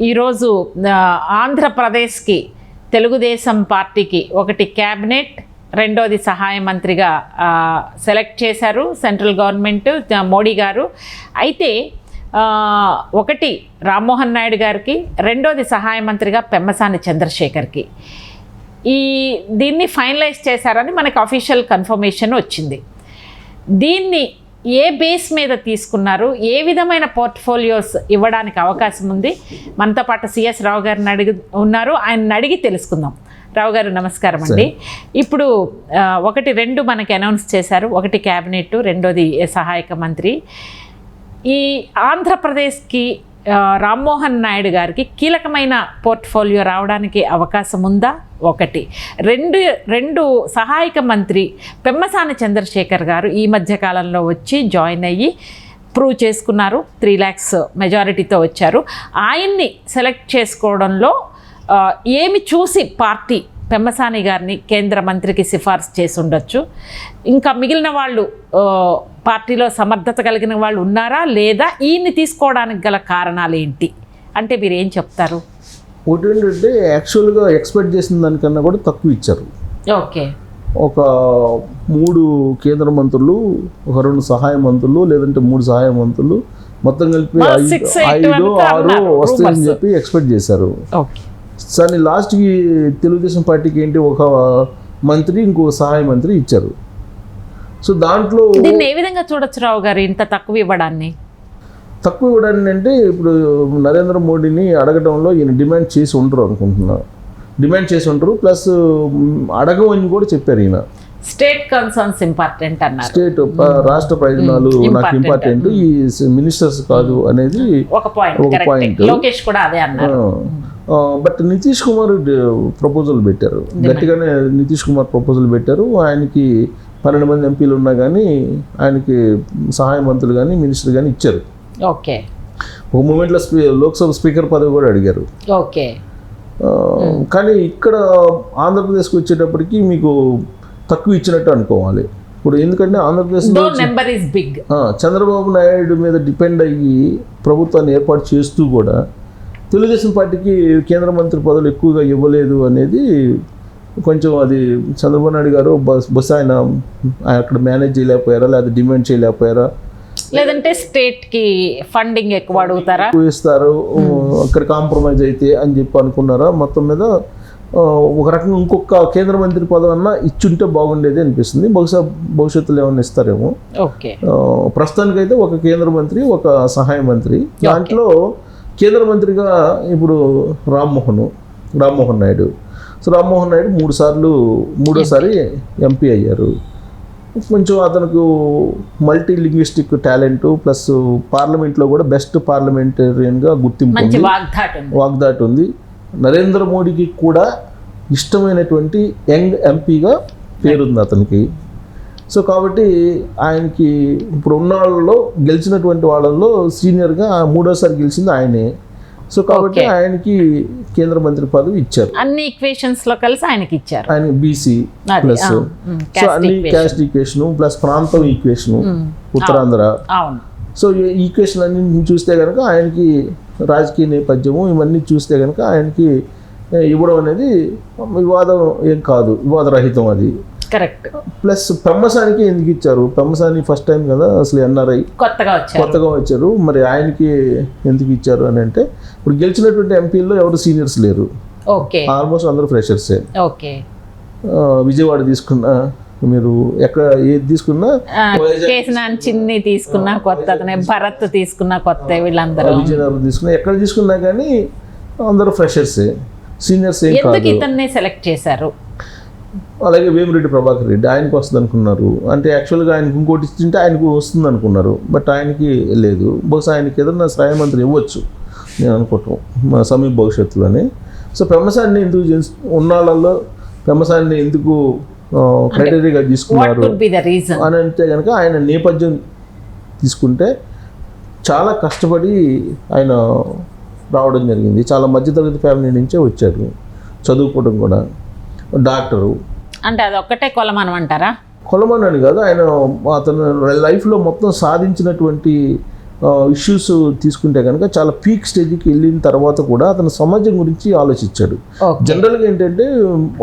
ఈరోజు ఆంధ్రప్రదేశ్కి తెలుగుదేశం పార్టీకి ఒకటి క్యాబినెట్, రెండోది సహాయ మంత్రిగా సెలెక్ట్ చేశారు సెంట్రల్ గవర్నమెంట్ మోడీ గారు. అయితే ఒకటి రామ్మోహన్ నాయుడు గారికి, రెండోది సహాయ మంత్రిగా పెమ్మసాని చంద్రశేఖర్కి దీన్ని ఫైనలైజ్ చేశారని మనకి అఫీషియల్ కన్ఫర్మేషన్ వచ్చింది. దీన్ని ఏ బేస్ మీద తీసుకున్నారు, ఏ విధమైన పోర్ట్ఫోలియోస్ ఇవ్వడానికి అవకాశం ఉంది? మనతో పాటు సిఎస్ రావు గారిని ఉన్నారు, ఆయన్ని అడిగి తెలుసుకుందాం. రావు గారు నమస్కారం అండి. ఇప్పుడు ఒకటి రెండు మనకి అనౌన్స్ చేశారు, ఒకటి క్యాబినెట్, రెండోది సహాయక మంత్రి. ఈ ఆంధ్రప్రదేశ్కి రామ్మోహన్ నాయుడు గారికి కీలకమైన పోర్ట్ఫోలియో రావడానికి అవకాశం ఉందా? ఒకటి. రెండు సహాయక మంత్రి పెమ్మసాని చంద్రశేఖర్ గారు ఈ మధ్య కాలంలో వచ్చి జాయిన్ అయ్యి ప్రూవ్ చేసుకున్నారు, 3 lakhs మెజారిటీతో వచ్చారు. ఆయన్ని సెలెక్ట్ చేసుకోవడంలో ఏమి చూసి పార్టీ పెమ్మసాని గారిని కేంద్ర మంత్రికి సిఫార్సు చేసి ఉండొచ్చు? ఇంకా మిగిలిన వాళ్ళు పార్టీలో సమర్థత కలిగిన వాళ్ళు ఉన్నారా లేదా? ఈయన్ని తీసుకోవడానికి గల కారణాలు ఏంటి అంటే మీరు ఏం చెప్తారు? ఒకటి ఏంటంటే యాక్చువల్గా ఎక్స్పెక్ట్ చేసిన దానికన్నా కూడా తక్కువ ఇచ్చారు. ఓకే. ఒక 3 కేంద్ర మంత్రులు, ఒక 2 సహాయ మంత్రులు, లేదంటే 3 సహాయ మంత్రులు, మొత్తం కలిపి 5, 6 వస్తాయని చెప్పి ఎక్స్పెక్ట్ చేశారు. కానీ లాస్ట్కి తెలుగుదేశం పార్టీకి ఏంటి, ఒక మంత్రి, ఇంకో సహాయ మంత్రి ఇచ్చారు. సో దాంట్లో దీన్ని ఏ విధంగా చూడొచ్చు రావు గారు, ఇంత తక్కువ ఇవ్వడాన్ని? తక్కువ ఇవ్వడాన్ని అంటే ఇప్పుడు నరేంద్ర మోడీని అడగడంలో ఈయన డిమాండ్ చేసి ఉండరు అనుకుంటున్నా. డిమాండ్ చేసి ఉండరు, ప్లస్ అడగమని కూడా చెప్పారు ఈయన. స్టేట్ కన్సర్న్స్ ఇంపార్టెంట్ అన్నారు. స్టేట్ రాష్ట్ర ప్రయోజనాలు నాకు ఇంపార్టెంట్, ఈ మినిస్టర్స్ కాదు అనేది ఒక పాయింట్. లోకేష్ కూడా అదే అన్నారు. బట్ నితీష్ కుమార్ ప్రపోజల్ పెట్టారు, గట్టిగానే నితీష్ కుమార్ ప్రపోజల్ పెట్టారు. ఆయనకి 12 మంది ఎంపీలు ఉన్నా కానీ ఆయనకి సహాయ మంత్రులు కానీ మినిస్టర్ కానీ ఇచ్చారు. ఓకే. ఒక మూమెంట్లో లోక్సభ స్పీకర్ పదవి కూడా అడిగారు. ఓకే. కానీ ఇక్కడ ఆంధ్రప్రదేశ్కి వచ్చేటప్పటికి మీకు తక్కువ ఇచ్చినట్టు అనుకోవాలి. ఇప్పుడు ఎందుకంటే ఆంధ్రప్రదేశ్లో చంద్రబాబు నాయుడు మీద డిపెండ్ అయ్యి ప్రభుత్వాన్ని ఏర్పాటు చేస్తూ కూడా తెలుగుదేశం పార్టీకి కేంద్ర మంత్రి పదవులు ఎక్కువగా ఇవ్వలేదు అనేది కొంచెం అది చంద్రబాబు నాయుడు గారు బస్ ఆయన అక్కడ మేనేజ్ చేయలేకపోయారా, లేదా డిమాండ్ చేయలేకపోయారా, లేదంటే స్టేట్కి ఫండింగ్ ఎక్కువ అడుగుతారా, ఇస్తారు అక్కడ కాంప్రమైజ్ అయితే అని చెప్పి అనుకున్నారా? మొత్తం మీద ఒక రకంగా ఇంకొక కేంద్ర మంత్రి పదవి అన్నా ఇచ్చుంటే బాగుండేది అనిపిస్తుంది. బహుశా భవిష్యత్తులో ఏమైనా ఇస్తారేమో. ప్రస్తుతానికైతే ఒక కేంద్ర మంత్రి, ఒక సహాయ మంత్రి. దాంట్లో కేంద్ర మంత్రిగా ఇప్పుడు రామ్మోహన్ నాయుడు. సో రామ్మోహన్ నాయుడు 3 సార్లు, మూడోసారి ఎంపీ అయ్యారు. కొంచెం అతనికి మల్టీ లింగ్విస్టిక్ టాలెంట్, ప్లస్ పార్లమెంట్లో కూడా బెస్ట్ పార్లమెంటేరియన్గా గుర్తింపు ఉంది, వాగ్దాటి ఉంది. నరేంద్ర మోడీకి కూడా ఇష్టమైనటువంటి యంగ్ ఎంపీగా పేరుంది అతనికి. సో కాబట్టి ఆయనకి ఇప్పుడు ఉన్న వాళ్ళలో గెలిచినటువంటి వాళ్ళల్లో సీనియర్గా 3వసారి గెలిచింది ఆయనే. సో కాబట్టి ఆయనకి కేంద్ర మంత్రి పదవి ఇచ్చారు. అన్ని ఈక్వేషన్స్ లో కలిసి ఆయనకి ఇచ్చారు. ఆయన బీసీ ప్లస్ సో అన్ని క్యాస్ట్ ఈక్వేషన్ ప్లస్ ప్రాంతం ఈక్వేషన్ ఉత్తరాంధ్ర. సో ఈ ఈక్వేషన్ అన్ని చూస్తే కనుక ఆయనకి రాజకీయ నేపథ్యము ఇవన్నీ చూస్తే కనుక ఆయనకి ఇవ్వడం అనేది వివాదం ఏం కాదు, వివాదరహితం అది. కరెక్ట్. ప్లస్ పెమ్మసానికి ఎందుకు ఇచ్చారు? పెమ్మసాని ఫస్ట్ టైం కదా అసలు ఎన్ఆర్ఐ, కొత్తగా వచ్చారు. మరి ఆయనకి ఎందుకు ఇచ్చారు అని అంటే ఇప్పుడు గెలిచినటువంటి ఎంపీల్లో ఎవరు సీనియర్స్ లేరు, ఆల్మోస్ట్ అందరూ ఫ్రెషర్సే. విజయవాడ తీసుకున్నా, మీరు ఎక్కడ ఏది తీసుకున్నా, చిన్ని తీసుకున్నా కొత్త, భరత్ తీసుకున్నా కొత్త, వీళ్ళందరూ విజయనగరం తీసుకున్నా, ఎక్కడ తీసుకున్నా కానీ అందరూ ఫ్రెషర్సే, సీనియర్స్ ఏం కాదు. ఇతన్ని సెలెక్ట్ చేశారు. అలాగే వేమిరెడ్డి ప్రభాకర్ రెడ్డి, ఆయనకు వస్తుంది అనుకున్నారు. అంటే యాక్చువల్గా ఆయనకు ఇంకోటి ఇస్తుంటే ఆయనకు వస్తుంది అనుకున్నారు, బట్ ఆయనకి లేదు. బహుశా ఆయనకి ఏదన్నా సహాయ మంత్రి ఇవ్వచ్చు నేను అనుకోవటం మా సమీప భవిష్యత్తులోనే. సో పెమ్మసాన్ని ఎందుకు ఉన్నాళ్ళల్లో పెమ్మసాన్ని ఎందుకు క్రైటీరియాగా తీసుకున్నారు అని అంటే కనుక ఆయన నేపథ్యం తీసుకుంటే చాలా కష్టపడి ఆయన రావడం జరిగింది. చాలా మధ్యతరగతి ఫ్యామిలీ నుంచే వచ్చారు, చదువుకోవడం కూడా. డాక్టరు అంటే అదొక్కటే కొలమానం అంటారా? కొలమానని కాదు, ఆయన అతను లైఫ్లో మొత్తం సాధించినటువంటి ఇష్యూస్ తీసుకుంటే కనుక చాలా పీక్ స్టేజ్కి వెళ్ళిన తర్వాత కూడా అతను సమాజం గురించి ఆలోచించాడు. జనరల్గా ఏంటంటే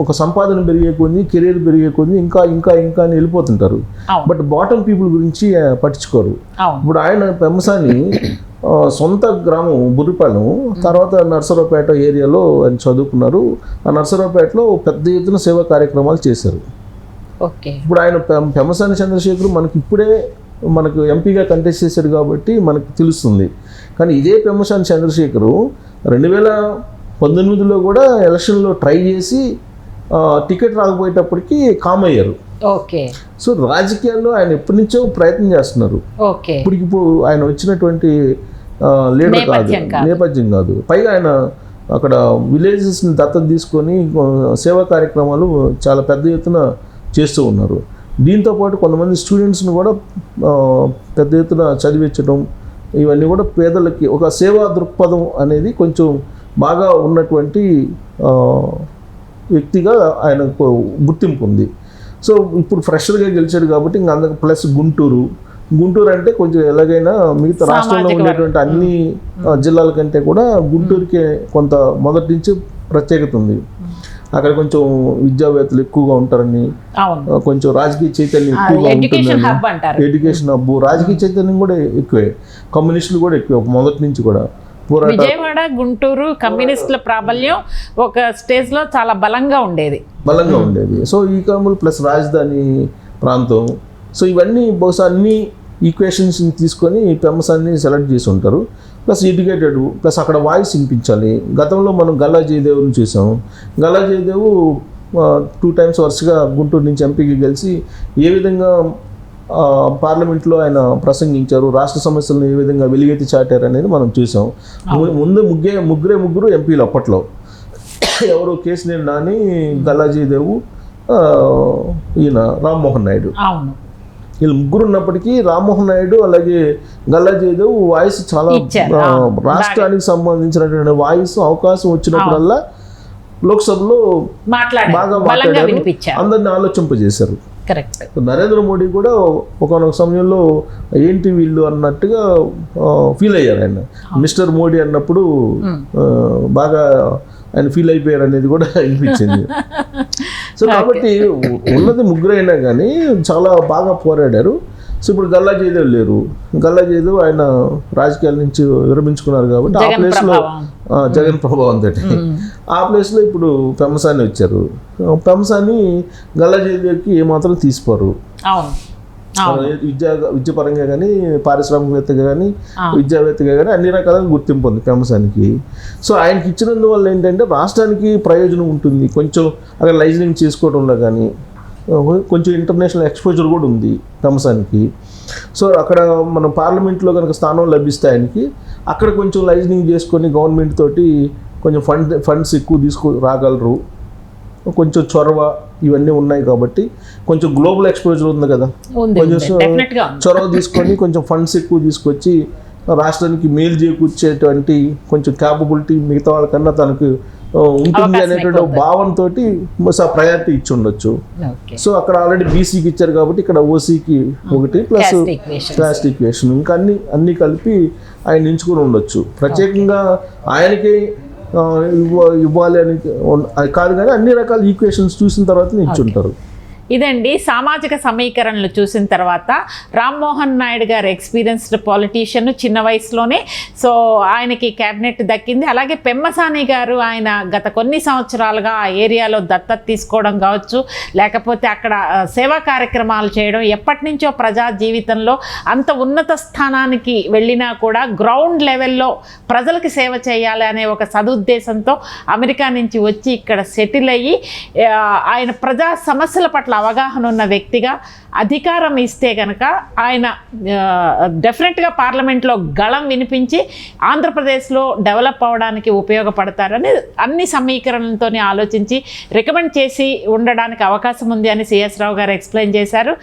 ఒక సంపాదన పెరిగే కొద్ది, కెరీర్ పెరిగే కొద్ది ఇంకా ఇంకా ఇంకా అని వెళ్ళిపోతుంటారు. బట్ బాటమ్ పీపుల్ గురించి పట్టించుకోరు. ఇప్పుడు ఆయన పెమ్మసాని సొంత గ్రామం బుర్రిపాలెం, తర్వాత నర్సరావుపేట ఏరియాలో ఆయన చదువుకున్నారు. ఆ నర్సరావుపేటలో పెద్ద ఎత్తున సేవా కార్యక్రమాలు చేశారు. ఇప్పుడు ఆయన పెమ్మసాని చంద్రశేఖర్ మనకు ఎంపీగా కంటెస్ట్ చేశాడు కాబట్టి మనకు తెలుస్తుంది. కానీ ఇదే పెమ్మసాని చంద్రశేఖరు 2019లో కూడా ఎలక్షన్లో ట్రై చేసి టికెట్ రాకపోయేటప్పటికి కామ్ అయ్యారు. సో రాజకీయాల్లో ఆయన ఎప్పటి నుంచో ప్రయత్నం చేస్తున్నారు. ఇప్పుడు ఆయన వచ్చినటువంటి లీడర్ కాదు, నేపథ్యం కాదు. పైగా ఆయన అక్కడ విలేజెస్ని దత్తత తీసుకొని సేవా కార్యక్రమాలు చాలా పెద్ద ఎత్తున చేస్తూ ఉన్నారు. దీంతోపాటు కొంతమంది స్టూడెంట్స్ని కూడా పెద్ద ఎత్తున చదివించడం, ఇవన్నీ కూడా పేదలకి ఒక సేవా దృక్పథం అనేది కొంచెం బాగా ఉన్నటువంటి వ్యక్తిగా ఆయనకు గుర్తింపు ఉంది. సో ఇప్పుడు ఫ్రెషర్గా గెలిచాడు కాబట్టి ఇంకా అందుకు ప్లస్ గుంటూరు అంటే కొంచెం ఎలాగైనా మిగతా రాష్ట్రంలో ఉండేటువంటి అన్ని జిల్లాల కంటే కూడా గుంటూరుకి కొంత మొదటి నుంచి ప్రత్యేకత ఉంది. అక్కడ కొంచెం విద్యావేత్తలు ఎక్కువగా ఉంటారని, కొంచెం రాజకీయ చైతన్యం ఎక్కువగా ఉంటుందని, ఎడ్యుకేషన్ హబ్, రాజకీయ చైతన్యం కూడా ఎక్కువే, కమ్యూనిస్టులు కూడా ఎక్కువ మొదటి నుంచి కూడా. విజయవాడ, గుంటూరు కమ్యూనిస్టుల ప్రాబల్యం ఒక స్టేజ్ లో చాలా బలంగా ఉండేది. సో ఈ కాములు ప్లస్ రాజధాని ప్రాంతం, సో ఇవన్నీ బహుశా అన్ని ఈక్వేషన్స్ తీసుకొని పెమ్మసాన్ని సెలెక్ట్ చేసి ఉంటారు. ప్లస్ ఎడ్యుకేటెడ్, ప్లస్ అక్కడ వాయిస్ వినిపించాలి. గతంలో మనం గల్లా జయదేవ్ని చూసాం. గల్లా జయదేవ్ 2 times వరుసగా గుంటూరు నుంచి ఎంపీకి గెలిచి ఏ విధంగా పార్లమెంట్లో ఆయన ప్రసంగించారు, రాష్ట్ర సమస్యలను ఏ విధంగా వెలుగెత్తి చాటారు అనేది మనం చూసాం. ముందు ముగ్గురు ఎంపీలు అప్పట్లో, ఎవరు కేసినేని నాని, గల్లా జయదేవ్, ఈయన రామ్మోహన్ నాయుడు. వీళ్ళు ముగ్గురు ఉన్నప్పటికీ రామ్మోహన్ నాయుడు అలాగే గల్లా జయదేవ్ వాయిస్ చాలా రాష్ట్రానికి సంబంధించినటువంటి వాయిస్ అవకాశం వచ్చినప్పుడల్లా లోక్సభలో బాగా మాట్లాడారు, అందరిని ఆలోచింపజేశారు. నరేంద్ర మోడీ కూడా ఒకనొక సమయంలో ఏంటి వీళ్ళు అన్నట్టుగా ఫీల్ అయ్యారు. ఆయన మిస్టర్ మోడీ అన్నప్పుడు బాగా ఆయన ఫీల్ అయిపోయారు అనేది కూడా అనిపించింది. సో కాబట్టి ఉన్నది ముగ్గురైనా కానీ చాలా బాగా పోరాడారు. సో ఇప్పుడు గల్లా జయదేవ్ లేరు. గల్లా జయదేవ్ ఆయన రాజకీయాల నుంచి విరమించుకున్నారు కాబట్టి ఆ ప్లేస్లో జగన్ ప్రభావం తోటి ఆ ప్లేస్లో ఇప్పుడు పెమ్మసాని వచ్చారు. పెమ్మసాని గల్లా జయదేవ్కి ఏమాత్రం తీసిపోరు. విద్యాపరంగా కానీ, పారిశ్రామికవేత్తగా కానీ, విద్యావేత్తగా కానీ అన్ని రకాలుగా గుర్తింపు ఉంది పెమ్మసానికి. సో ఆయనకి ఇచ్చినందువల్ల ఏంటంటే రాష్ట్రానికి ప్రయోజనం ఉంటుంది. కొంచెం అక్కడ లైజనింగ్ చేసుకోవడంలో కానీ కొంచెం ఇంటర్నేషనల్ ఎక్స్పోజర్ కూడా ఉంది పెమ్మసానికి. సో అక్కడ మనం పార్లమెంట్లో కనుక స్థానం లభిస్తే ఆయనకి అక్కడ కొంచెం లైజనింగ్ చేసుకొని గవర్నమెంట్ తోటి కొంచెం ఫండ్స్ ఎక్కువ రాగలరు. కొంచెం చొరవ ఇవన్నీ ఉన్నాయి కాబట్టి కొంచెం గ్లోబల్ ఎక్స్పోజర్ ఉంది కదా, కొంచెం చొరవ తీసుకొని కొంచెం ఫండ్స్ ఎక్కువ తీసుకొచ్చి రాష్ట్రానికి మేలు చేకూర్చేటువంటి కొంచెం క్యాపబిలిటీ మిగతా వాళ్ళకన్నా తనకు ఉంటుంది అనేటువంటి భావంతో ప్రయారిటీ ఇచ్చి ఉండొచ్చు. సో అక్కడ ఆల్రెడీ బీసీకి ఇచ్చారు కాబట్టి ఇక్కడ ఓసీకి ఒకటి ప్లస్ క్యాస్ట్ ఈక్వేషన్ ఇంకా అన్ని కలిపి ఆయన ఎంచుకొని ఉండొచ్చు. ప్రత్యేకంగా ఆయనకి ఇవ్వాలి అని కాదు కానీ అన్ని రకాల ఈక్వేషన్స్ చూసిన తర్వాత ఇచ్చుంటారు. ఇదండి సామాజిక సమీకరణలు చూసిన తర్వాత రామ్మోహన్ నాయుడు గారు ఎక్స్పీరియన్స్డ్ పాలిటీషియన్, చిన్న వయసులోనే సో ఆయనకి క్యాబినెట్ దక్కింది. అలాగే పెమ్మసాని గారు ఆయన గత కొన్ని సంవత్సరాలుగా ఆ ఏరియాలో దత్తత తీసుకోవడం కావచ్చు, లేకపోతే అక్కడ సేవా కార్యక్రమాలు చేయడం, ఎప్పటి నుంచో ప్రజా జీవితంలో అంత ఉన్నత స్థానానికి వెళ్ళినా కూడా గ్రౌండ్ లెవెల్లో ప్రజలకి సేవ చేయాలి అనే ఒక సదుద్దేశంతో అమెరికా నుంచి వచ్చి ఇక్కడ సెటిల్ అయ్యి ఆయన ప్రజా సమస్యల పట్ల అవగాహన ఉన్న వ్యక్తిగా అధికారం ఇస్తే కనుక ఆయన డెఫినెట్గా పార్లమెంట్లో గళం వినిపించి ఆంధ్రప్రదేశ్లో డెవలప్ అవ్వడానికి ఉపయోగపడతారని అన్ని సమీకరణలతోనే ఆలోచించి రికమెండ్ చేసి ఉండడానికి అవకాశం ఉంది అని సిఎస్ రావు గారు ఎక్స్ప్లెయిన్ చేశారు.